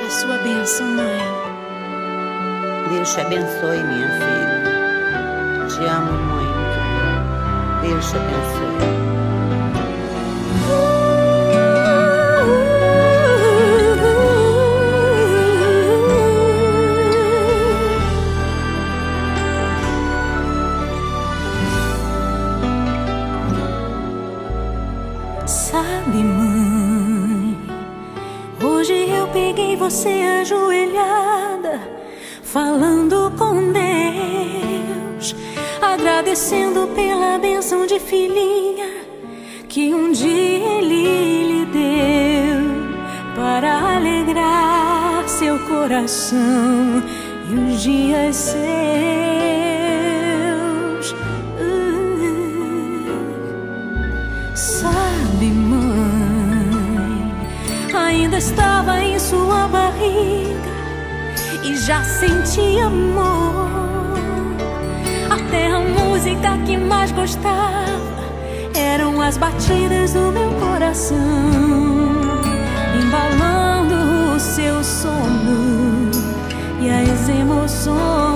a sua bênção, mãe. Deus te abençoe, minha filha. Te amo muito. Deus te abençoe. Sabe, mãe, hoje eu peguei você ajoelhada, falando com Deus, agradecendo pela bênção de filhinha que um dia Ele lhe deu, para alegrar seu coração e os dias seus. Sabe, mãe, ainda estava em sua barriga e já sentia amor. Até a música que mais gostava eram as batidas do meu coração, embalando o seu sono e as emoções.